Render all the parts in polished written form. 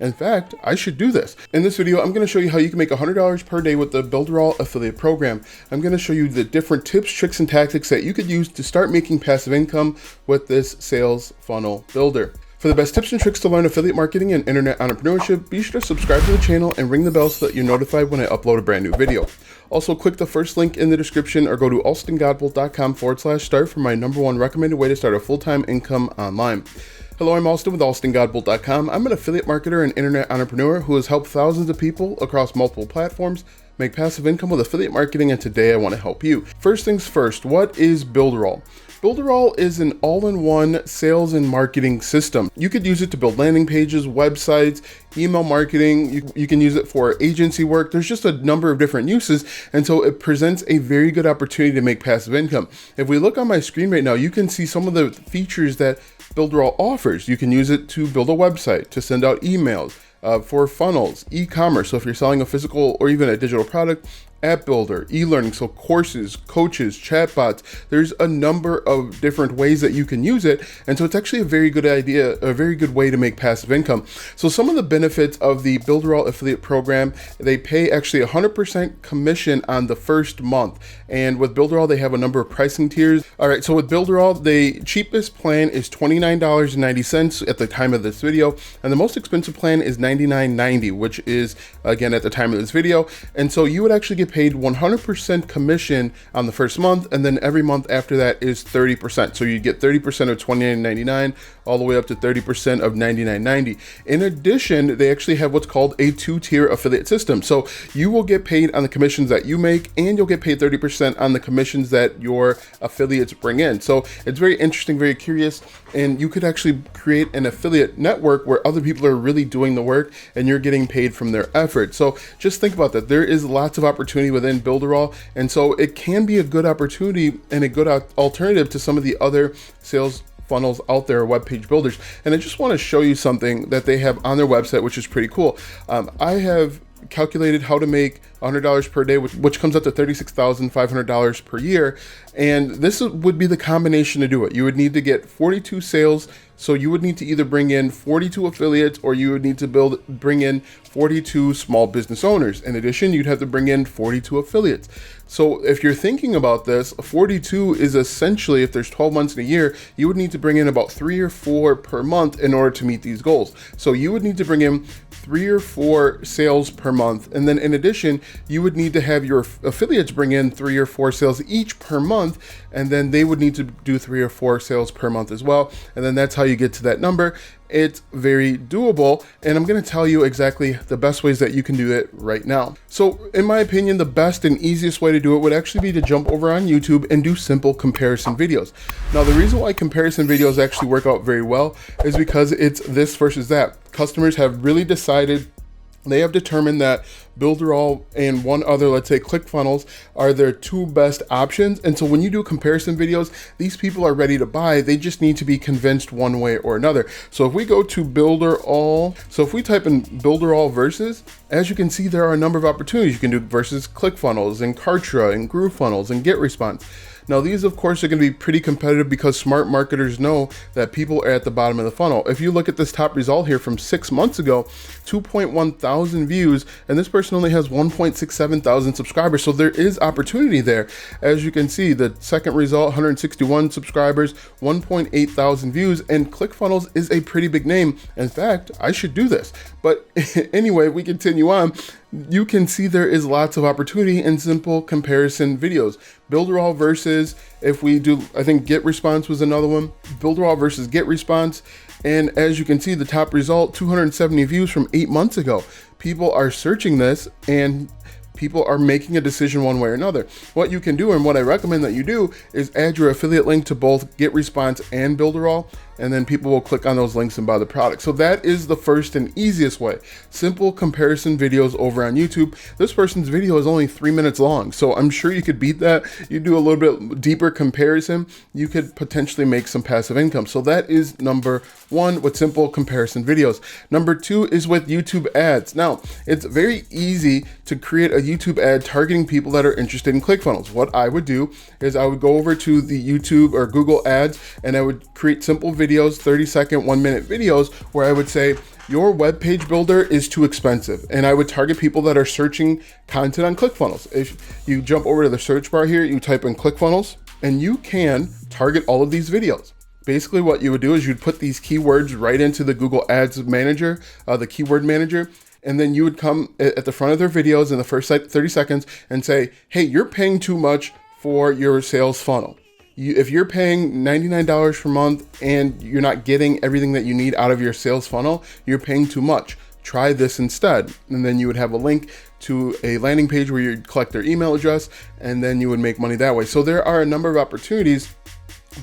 In fact, I should do this. In this video, I'm going to show you how you can make $100 per day with the Builderall affiliate program. I'm going to show you the different tips, tricks, and tactics that you could use to start making passive income with this sales funnel builder. For the best tips and tricks to learn affiliate marketing and internet entrepreneurship, be sure to subscribe to the channel and ring the bell so that you're notified when I upload a brand new video. Also, click the first link in the description or go to alstongodbolt.com/start for my #1 recommended way to start a full-time income online. Hello, I'm Alston with alstongodbolt.com. I'm an affiliate marketer and internet entrepreneur who has helped thousands of people across multiple platforms make passive income with affiliate marketing, and today I want to help you. First things first, what is Builderall? Builderall is an all-in-one sales and marketing system. You could use it to build landing pages, websites, email marketing. You can use it for agency work. There's just a number of different uses, and so it presents a very good opportunity to make passive income. If we look on my screen right now, you can see some of the features that Builderall offers. You can use it to build a website, to send out emails, for funnels, e-commerce. So if you're selling a physical or even a digital product, app builder, e-learning, so courses, coaches, chatbots. There's a number of different ways that you can use it. And so it's actually a very good idea, a very good way to make passive income. So some of the benefits of the Builderall affiliate program, they pay actually 100% commission on the first month. And with Builderall, they have a number of pricing tiers. All right, so with Builderall, the cheapest plan is $29.90 at the time of this video. And the most expensive plan is $99.90, which is, again, at the time of this video. And so you would actually get paid 100% commission on the first month, and then every month after that is 30%. So you get 30% of $29.99 all the way up to 30% of $99.90. In addition, they actually have what's called a 2-tier affiliate system. So you will get paid on the commissions that you make, and you'll get paid 30% on the commissions that your affiliates bring in. So it's very interesting, very curious, and you could actually create an affiliate network where other people are really doing the work and you're getting paid from their effort. So just think about that. There is lots of opportunity within Builderall, and so it can be a good opportunity and a good alternative to some of the other sales funnels out there, web page builders. And I just want to show you something that they have on their website, which is pretty cool. I have calculated how to make $100 per day, which comes up to $36,500 per year. And this would be the combination to do it. You would need to get 42 sales. So you would need to either bring in 42 affiliates, or you would need to bring in 42 small business owners. In addition, you'd have to bring in 42 affiliates. So if you're thinking about this, 42 is essentially, if there's 12 months in a year, you would need to bring in about 3 or 4 per month in order to meet these goals. So you would need to bring in 3 or 4 sales per month. And then in addition, you would need to have your affiliates bring in 3 or 4 sales each per month. And then they would need to do 3 or 4 sales per month as well. And then that's how you get to that number. It's very doable, and I'm going to tell you exactly the best ways that you can do it right now. So in my opinion, the best and easiest way to do it would actually be to jump over on YouTube and do simple comparison videos. Now, the reason why comparison videos actually work out very well is because it's this versus that. Customers have really decided, they have determined that Builderall and one other, let's say ClickFunnels, are their 2 best options. And so when you do comparison videos, these people are ready to buy. They just need to be convinced one way or another. So if we go to Builderall, so if we type in Builderall versus, as you can see, there are a number of opportunities. You can do versus ClickFunnels and Kartra and GrooveFunnels and GetResponse. Now, these, of course, are going to be pretty competitive because smart marketers know that people are at the bottom of the funnel. If you look at this top result here from 6 months ago, 2.1 thousand views, and this person only has 1.67 thousand subscribers. So there is opportunity there. As you can see, the second result, 161 subscribers, 1.8 thousand views, and ClickFunnels is a pretty big name. In fact, I should do this. But anyway, we continue on. You can see there is lots of opportunity in simple comparison videos. Builderall versus, if we do, I think GetResponse was another one. Builderall versus GetResponse. And as you can see, the top result, 270 views from 8 months ago. People are searching this and people are making a decision one way or another. What you can do, and what I recommend that you do, is add your affiliate link to both GetResponse and Builderall, and then people will click on those links and buy the product. So that is the first and easiest way. Simple comparison videos over on YouTube. This person's video is only 3 minutes long, so I'm sure you could beat that. You do a little bit deeper comparison, you could potentially make some passive income. So that is number 1 with simple comparison videos. Number 2 is with YouTube ads. Now, it's very easy to create a YouTube ad targeting people that are interested in ClickFunnels. What I would do is I would go over to the YouTube or Google ads, and I would create simple videos videos, 30-second, 1-minute videos, where I would say, your web page builder is too expensive. And I would target people that are searching content on ClickFunnels. If you jump over to the search bar here, you type in ClickFunnels, and you can target all of these videos. Basically what you would do is you'd put these keywords right into the Google Ads Manager, the keyword manager, and then you would come at the front of their videos in the first 30 seconds and say, hey, you're paying too much for your sales funnel. If you're paying $99 per month and you're not getting everything that you need out of your sales funnel, you're paying too much. Try this instead. And then you would have a link to a landing page where you'd collect their email address, and then you would make money that way. So there are a number of opportunities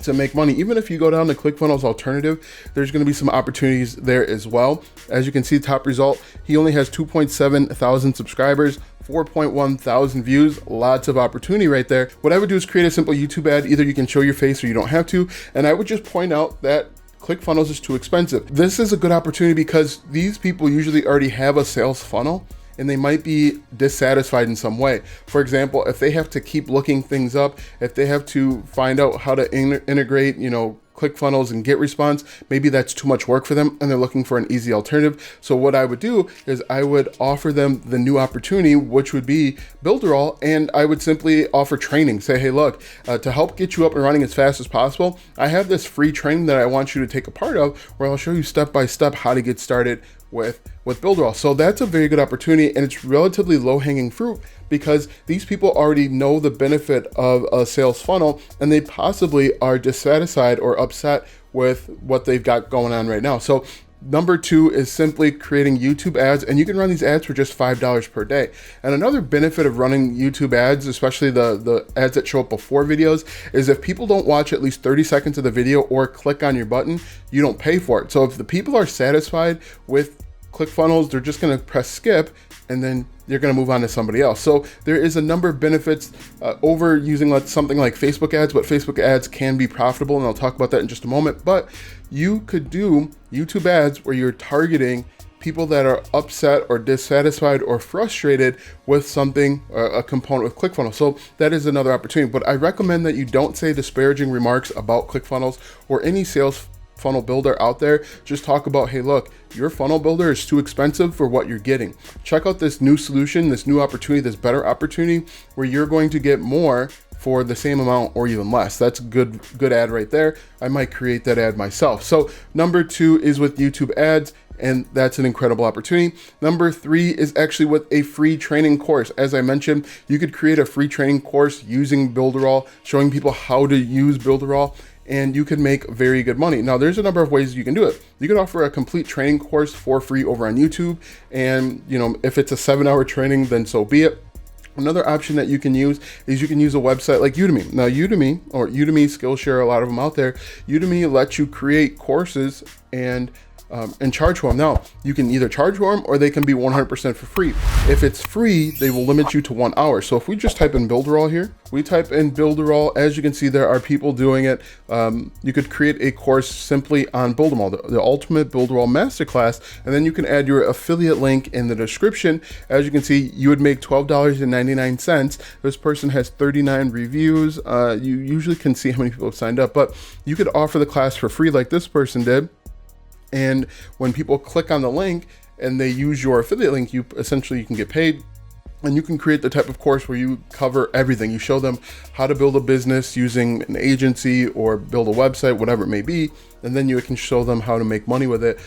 to make money. Even if you go down to ClickFunnels alternative, there's going to be some opportunities there as well. As you can see, top result, he only has 2.7 thousand subscribers, 4.1 thousand views, lots of opportunity right there. What I would do is create a simple YouTube ad. Either you can show your face or you don't have to. And I would just point out that ClickFunnels is too expensive. This is a good opportunity because these people usually already have a sales funnel and they might be dissatisfied in some way. For example, if they have to keep looking things up, if they have to find out how to integrate, ClickFunnels and GetResponse, maybe that's too much work for them and they're looking for an easy alternative. So what I would do is I would offer them the new opportunity, which would be Builderall, and I would simply offer training. Say, hey, look, to help get you up and running as fast as possible, I have this free training that I want you to take a part of, where I'll show you step by step how to get started with Builderall. So that's a very good opportunity, and it's relatively low-hanging fruit because these people already know the benefit of a sales funnel, and they possibly are dissatisfied or upset with what they've got going on right now. So number 2 is simply creating YouTube ads, and you can run these ads for just $5 per day. And another benefit of running YouTube ads, especially the ads that show up before videos, is if people don't watch at least 30 seconds of the video or click on your button, you don't pay for it. So if the people are satisfied with ClickFunnels, they're just going to press skip, and then you're going to move on to somebody else. So there is a number of benefits over using something like Facebook ads, but Facebook ads can be profitable, and I'll talk about that in just a moment. But you could do YouTube ads where you're targeting people that are upset or dissatisfied or frustrated with something, a component with ClickFunnels. So that is another opportunity. But I recommend that you don't say disparaging remarks about ClickFunnels or any sales funnel builder out there. Just talk about, hey, look, your funnel builder is too expensive for what you're getting. Check out this new solution, this new opportunity, this better opportunity where you're going to get more for the same amount or even less. That's a good ad right there. I might create that ad myself. So number 2 is with YouTube ads, and that's an incredible opportunity. Number 3 is actually with a free training course. As I mentioned, you could create a free training course using Builderall, showing people how to use Builderall, and you can make very good money. Now, there's a number of ways you can do it. You can offer a complete training course for free over on YouTube, and if it's a 7-hour training, then so be it. Another option that you can use is you can use a website like Udemy. Now, Udemy or Udemy, Skillshare, a lot of them out there, Udemy lets you create courses and charge for them. Now, you can either charge for them or they can be 100% for free. If it's free, they will limit you to 1 hour. So if we just type in Builderall here, we type in Builderall, as you can see, there are people doing it. You could create a course simply on Builderall, the Ultimate Builderall Masterclass, and then you can add your affiliate link in the description. As you can see, you would make $12.99. This person has 39 reviews. You usually can see how many people have signed up, but you could offer the class for free like this person did. And when people click on the link and they use your affiliate link, you can get paid. And you can create the type of course where you cover everything. You show them how to build a business using an agency or build a website, whatever it may be. And then you can show them how to make money with it,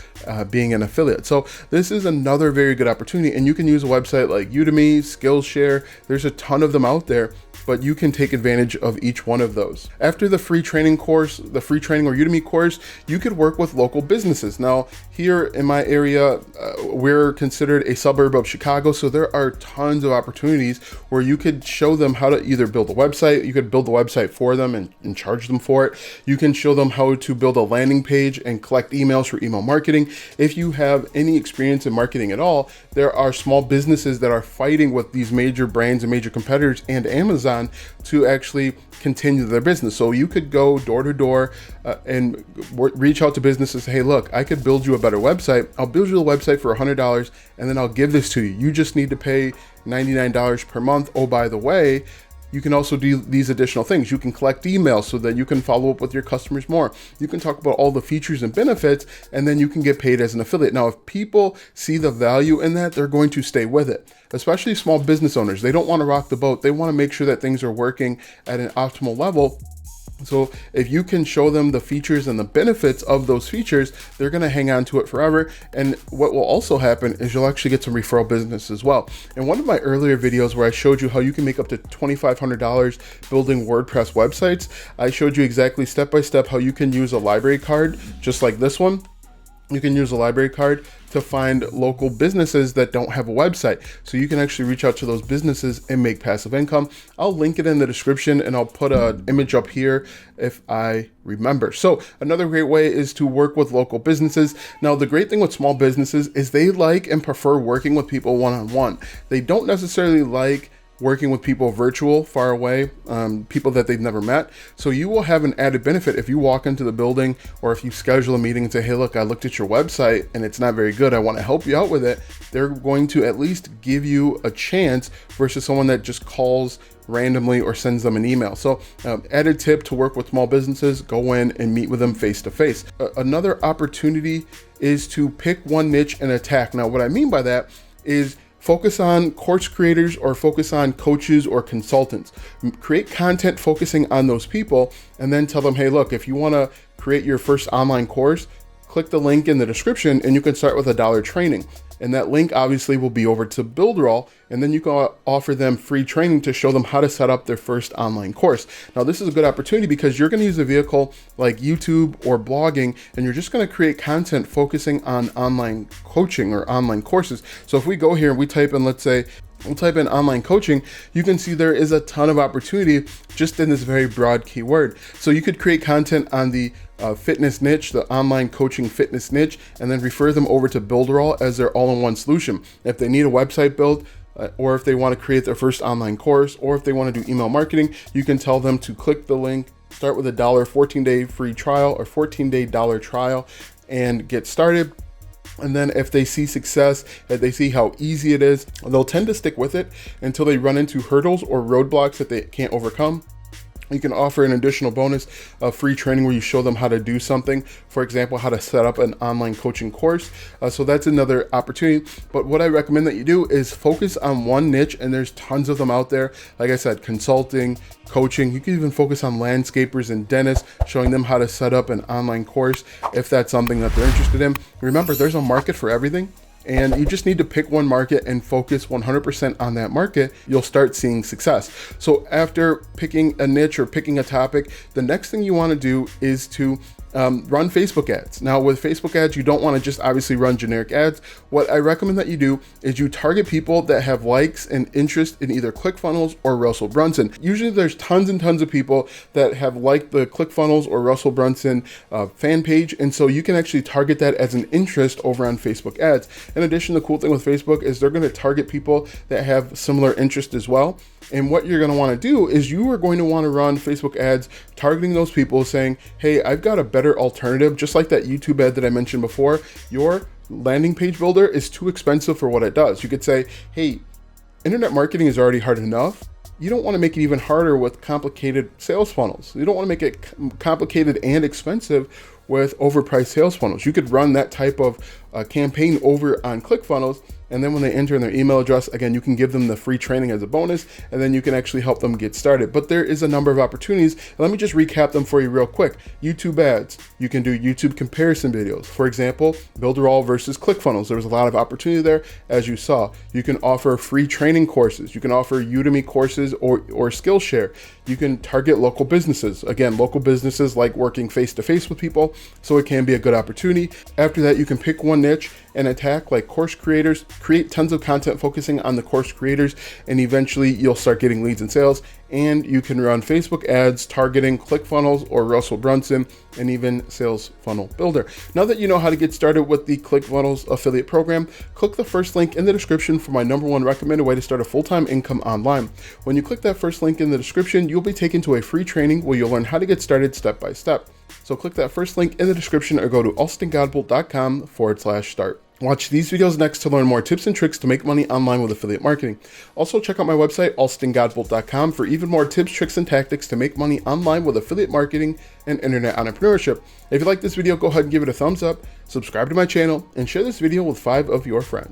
being an affiliate. So this is another very good opportunity. And you can use a website like Udemy, Skillshare. There's a ton of them out there, but you can take advantage of each one of those. After the free training course, the free training or Udemy course, you could work with local businesses. Now, here in my area, we're considered a suburb of Chicago, so there are tons of opportunities where you could show them how to either build a website, you could build the website for them and charge them for it. You can show them how to build a landing page and collect emails for email marketing. If you have any experience in marketing at all, there are small businesses that are fighting with these major brands and major competitors and Amazon to actually continue their business. So you could go door to door and reach out to businesses, say, hey, look, I could build you a better website. I'll build you a website for $100 and then I'll give this to you. You just need to pay $99 per month. Oh, by the way, You can also do these additional things. You can collect emails so that you can follow up with your customers more. You can talk about all the features and benefits, and then you can get paid as an affiliate. Now, if people see the value in that, they're going to stay with it, especially small business owners. They don't want to rock the boat. They want to make sure that things are working at an optimal level. So if you can show them the features and the benefits of those features, they're going to hang on to it forever. And what will also happen is you'll actually get some referral business as well. In one of my earlier videos where I showed you how you can make up to $2,500 building WordPress websites, I showed you exactly step by step how you can use a library card just like this one. You can use a library card to find local businesses that don't have a website. So you can actually reach out to those businesses and make passive income. I'll link it in the description, and I'll put an image up here if I remember. So another great way is to work with local businesses. Now, the great thing with small businesses is they like and prefer working with people one-on-one. They don't necessarily like working with people virtual, far away, people that they've never met. So you will have an added benefit if you walk into the building, or if you schedule a meeting and say, hey, look, I looked at your website and it's not very good. I want to help you out with it. They're going to at least give you a chance versus someone that just calls randomly or sends them an email. So added tip to work with small businesses, go in and meet with them face to face. Another opportunity is to pick one niche and attack. Now, what I mean by that is focus on course creators or focus on coaches or consultants. Create content focusing on those people, and then tell them, hey, look, if you want to create your first online course, click the link in the description and you can start with $1 training. And that link obviously will be over to Builderall, and then you can offer them free training to show them how to set up their first online course. Now, this is a good opportunity because you're going to use a vehicle like YouTube or blogging, and you're just going to create content focusing on online coaching or online courses. So if we go here and we type in, let's say, we'll type in online coaching, you can see there is a ton of opportunity just in this very broad keyword. So you could create content on the fitness niche, the online coaching fitness niche, and then refer them over to Builderall as their all-in-one solution. If they need a website built, or if they want to create their first online course, or if they want to do email marketing, you can tell them to click the link, start with $1 14-day free trial or 14-day dollar trial, and get started. And then if they see success, if they see how easy it is, they'll tend to stick with it until they run into hurdles or roadblocks that they can't overcome. You can offer an additional bonus of free training where you show them how to do something. For example, how to set up an online coaching course. So that's another opportunity. But what I recommend that you do is focus on one niche, and there's tons of them out there. Like I said, consulting, coaching. You can even focus on landscapers and dentists, showing them how to set up an online course if that's something that they're interested in. Remember, there's a market for everything. And you just need to pick one market and focus 100% on that market. You'll start seeing success. So after picking a niche or picking a topic, the next thing you want to do is to run Facebook ads. Now with Facebook ads, you don't want to just obviously run generic ads. What I recommend that you do is you target people that have likes and interest in either ClickFunnels or Russell Brunson. Usually there's tons and tons of people that have liked the ClickFunnels or Russell Brunson fan page. And so you can actually target that as an interest over on Facebook ads. In addition, the cool thing with Facebook is they're going to target people that have similar interest as well. And what you're going to want to do is you are going to want to run Facebook ads targeting those people, saying, hey, I've got a better alternative. Just like that YouTube ad that I mentioned before, your landing page builder is too expensive for what it does. You could say, hey, internet marketing is already hard enough. You don't want to make it even harder with complicated sales funnels. You don't want to make it complicated and expensive with overpriced sales funnels. You could run that type of campaign over on ClickFunnels, and then when they enter in their email address, again, you can give them the free training as a bonus, and then you can actually help them get started. But there is a number of opportunities. Let me just recap them for you real quick. YouTube ads. You can do YouTube comparison videos. For example, Builderall versus ClickFunnels. There was a lot of opportunity there, as you saw. You can offer free training courses. You can offer Udemy courses or Skillshare. You can target local businesses. Again, local businesses like working face-to-face with people, so it can be a good opportunity. After that, you can pick one niche and attack, like course creators. Create tons of content focusing on the course creators, and eventually you'll start getting leads and sales. And you can run Facebook ads targeting ClickFunnels or Russell Brunson, and even Sales Funnel Builder. Now that you know how to get started with the ClickFunnels affiliate program, click the first link in the description for my #1 recommended way to start a full-time income online. When you click that first link in the description, you'll be taken to a free training where you'll learn how to get started step by step. So click that first link in the description or go to alstongodbolt.com/start. Watch these videos next to learn more tips and tricks to make money online with affiliate marketing. Also, check out my website, alstongodbolt.com, for even more tips, tricks, and tactics to make money online with affiliate marketing and internet entrepreneurship. If you like this video, go ahead and give it a thumbs up, subscribe to my channel, and share this video with 5 of your friends.